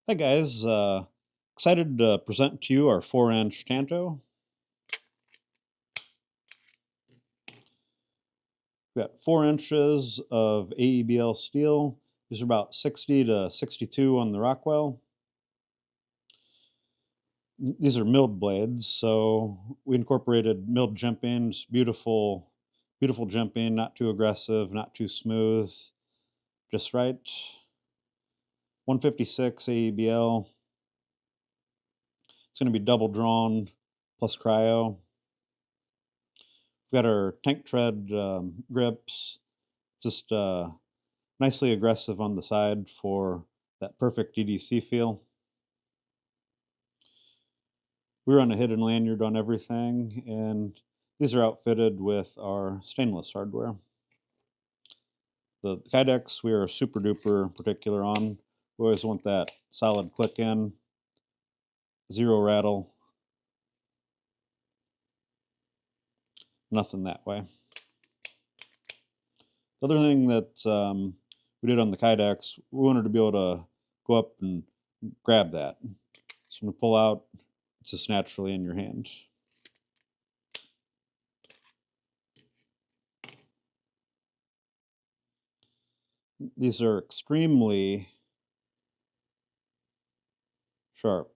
Hi guys, excited to present to you our 4-inch Tanto. We've got 4 inches of AEB-L steel. These are about 60 to 62 on the Rockwell. These are milled blades, so we incorporated milled jimping, just beautiful, beautiful jimping, not too aggressive, not too smooth, just right. 156 AEB-L. It's going to be double drawn plus cryo. We've got our tank tread grips. It's just nicely aggressive on the side for that perfect EDC feel. We run a hidden lanyard on everything, and these are outfitted with our stainless hardware. The Kydex we are super duper particular on. We always want that solid click in, zero rattle, nothing that way. The other thing that we did on the Kydex, we wanted to be able to go up and grab that. So when we pull out, it's just naturally in your hand. These are extremely sharp.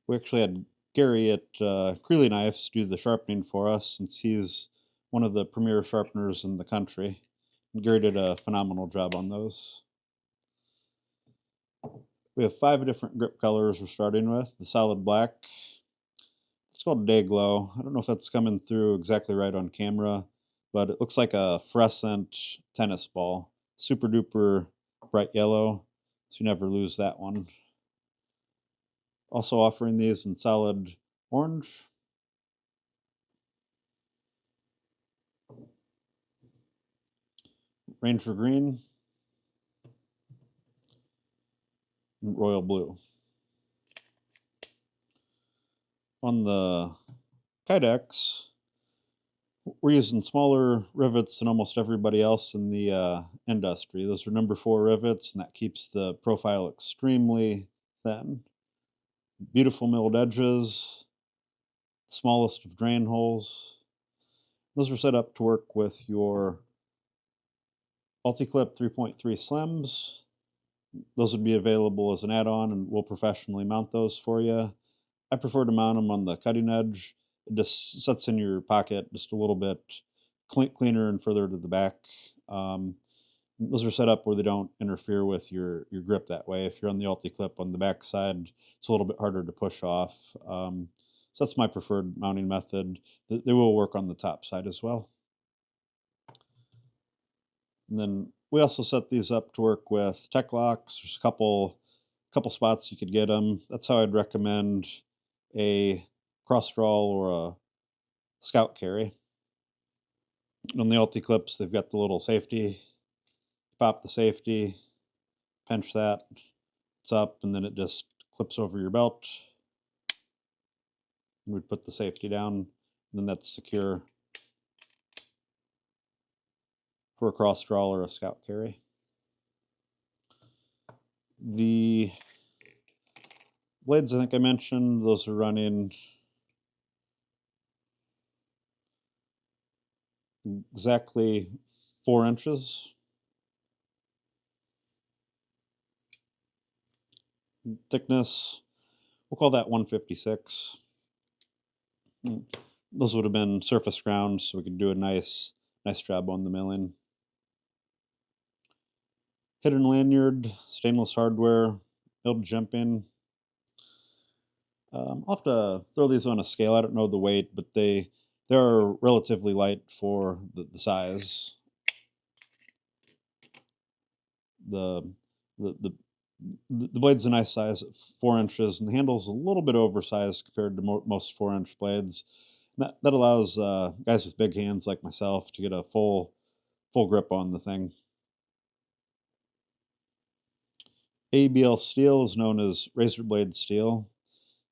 We actually had Gary at Creeley Knives do the sharpening for us, since he's one of the premier sharpeners in the country. And Gary did a phenomenal job on those. We have 5 different grip colors we're starting with. The solid black, it's called Day Glow. I don't know if that's coming through exactly right on camera, but it looks like a fluorescent tennis ball. Super duper bright yellow, so you never lose that one. Also offering these in solid orange, Ranger green, and royal blue. On the Kydex, we're using smaller rivets than almost everybody else in the industry. Those are number 4 rivets, and that keeps the profile extremely thin. Beautiful milled edges, smallest of drain holes. Those are set up to work with your multi-clip 3.3 slims. Those would be available as an add-on, and we'll professionally mount those for you. I prefer to mount them on the cutting edge. It just sits in your pocket just a little bit cleaner and further to the back. Those are set up where they don't interfere with your grip that way. If you're on the ulti-clip on the back side, it's a little bit harder to push off. So that's my preferred mounting method. They will work on the top side as well. And then we also set these up to work with tech locks. There's a couple spots you could get them. That's how I'd recommend a cross draw or a scout carry. On the ulti clips, they've got the little safety. Pop the safety, pinch that, it's up, and then it just clips over your belt. And we'd put the safety down, and then that's secure for a cross draw or a scout carry. The blades, I think I mentioned, those are running exactly 4 inches. Thickness, we'll call that 156. Those would have been surface ground, so we could do a nice job on the milling. Hidden lanyard, stainless hardware, milled jimping. I'll have to throw these on a scale. I don't know the weight, but they're relatively light for the size. The the the blade's a nice size at 4 inches, and the handle's a little bit oversized compared to most 4-inch blades. That allows guys with big hands like myself to get a full grip on the thing. AEB-L steel is known as razor blade steel.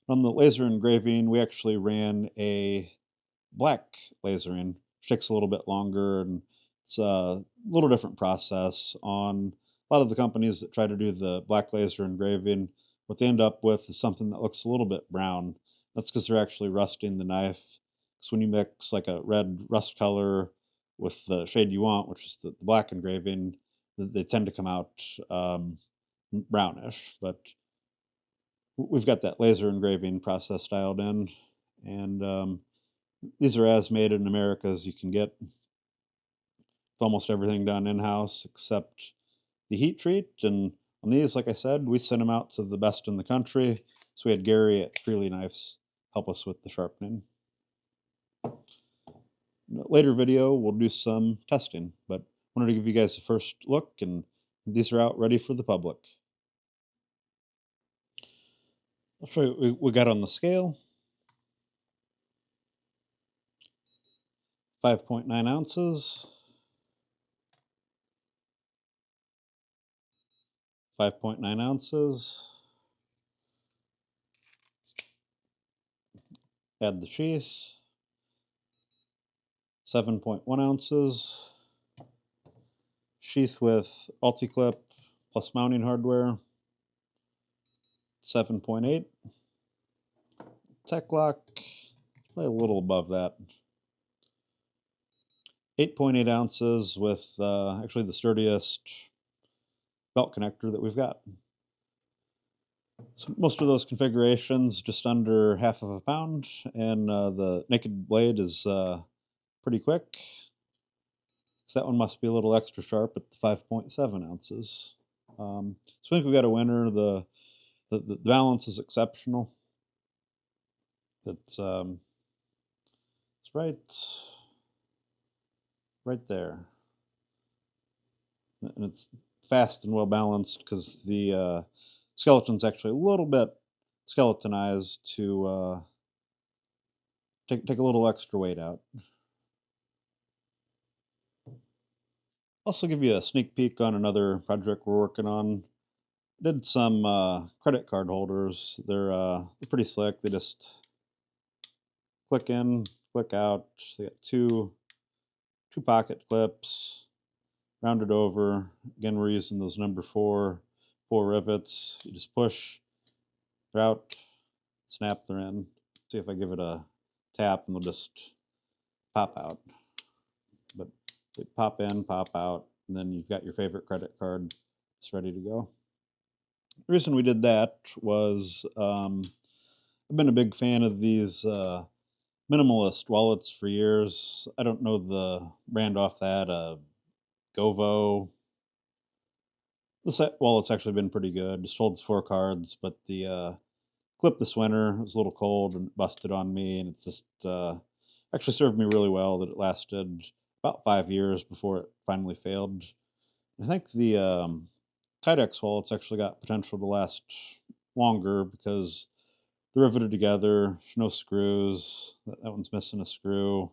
On the laser engraving, we actually ran a black lasering, which takes a little bit longer, and it's a little different process. On a lot of the companies that try to do the black laser engraving, what they end up with is something that looks a little bit brown. That's because they're actually rusting the knife. Because when you mix like a red rust color with the shade you want, which is the black engraving, they tend to come out brownish. But we've got that laser engraving process dialed in, and these are as made in America as you can get. With almost everything done in house except the heat treat. And on these, like I said, we sent them out to the best in the country. So we had Gary at Freely Knives help us with the sharpening. In a later video, we'll do some testing, but wanted to give you guys a first look, and these are out ready for the public. I'll show you what we got on the scale. 5.9 ounces, 5.9 ounces. Add the sheath, 7.1 ounces. Sheath with Ulti-Clip plus mounting hardware, 7.8. Tech lock, probably a little above that. 8.8 ounces with actually the sturdiest belt connector that we've got. So most of those configurations just under half of a pound, and the naked blade is pretty quick. So that one must be a little extra sharp at the 5.7 ounces. So I think we got a winner. The balance is exceptional. It's right there, and it's fast and well balanced because the skeleton's actually a little bit skeletonized to take a little extra weight out. Also give you a sneak peek on another project we're working on. Did some credit card holders. They're pretty slick. They just click in, click out. They got two pocket clips, rounded over. Again, we're using those number four rivets. You just push, they're out, snap, they're in. See if I give it a tap and they'll just pop out. But they pop in, pop out, and then you've got your favorite credit card just ready to go. The reason we did that was I've been a big fan of these minimalist wallets for years. I don't know the brand off that, Govo. This wallet's actually been pretty good. Just holds 4 cards, but the clip this winter was a little cold and busted on me, and it's just actually served me really well that it lasted about 5 years before it finally failed. I think the Kydex wallet's actually got potential to last longer because they're riveted together. There's no screws. That one's missing a screw.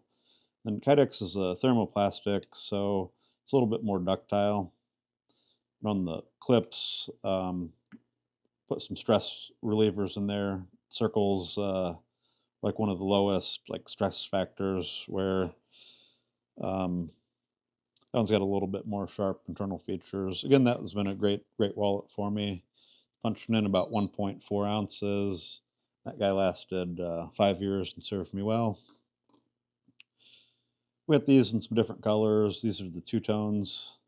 And Kydex is a thermoplastic, so it's a little bit more ductile. And on the clips, put some stress relievers in there. Circles like one of the lowest like stress factors, where that one's got a little bit more sharp internal features. Again, that has been a great wallet for me. Punching in about 1.4 ounces. That guy lasted 5 years and served me well. We got these in some different colors. These are the two tones.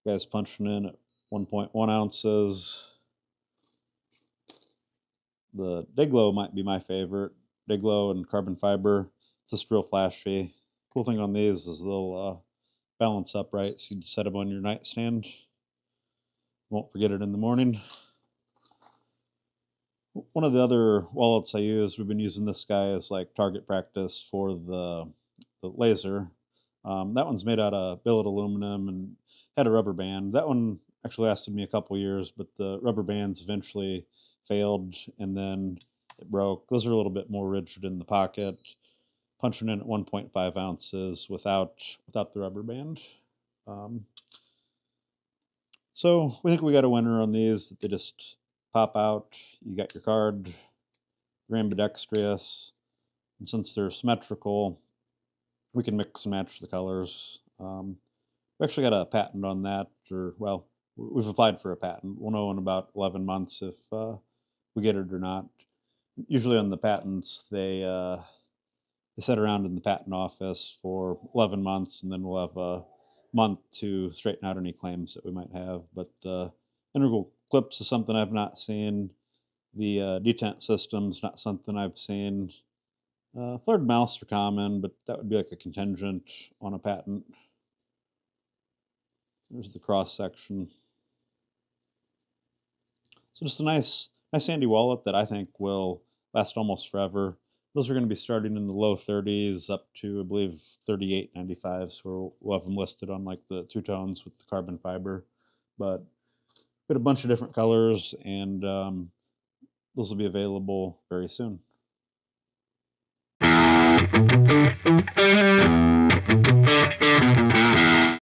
Guys punching in at 1.1 ounces. The Day-Glo might be my favorite. Day-Glo and carbon fiber. It's just real flashy. Cool thing on these is they'll balance upright, so you can set them on your nightstand. Won't forget it in the morning. One of the other wallets I use, we've been using this guy as like target practice for the laser. That one's made out of billet aluminum and had a rubber band. That one actually lasted me a couple years, but the rubber bands eventually failed and then it broke. Those are a little bit more rigid in the pocket. Punching in at 1.5 ounces without the rubber band. So we think we got a winner on these. They just pop out. You got your card. They're ambidextrous. And since they're symmetrical, we can mix and match the colors. We actually got a patent on that, or well, we've applied for a patent. We'll know in about 11 months if we get it or not. Usually on the patents, they sit around in the patent office for 11 months, and then we'll have a month to straighten out any claims that we might have. But integral clips is something I've not seen. The detent system's not something I've seen. Flared mounts are common, but that would be like a contingent on a patent. There's the cross section. So just a nice handy wallet that I think will last almost forever. Those are going to be starting in the low 30s up to, I believe, 38.95. So we'll have them listed on like the two tones with the carbon fiber. But got a bunch of different colors, and those will be available very soon.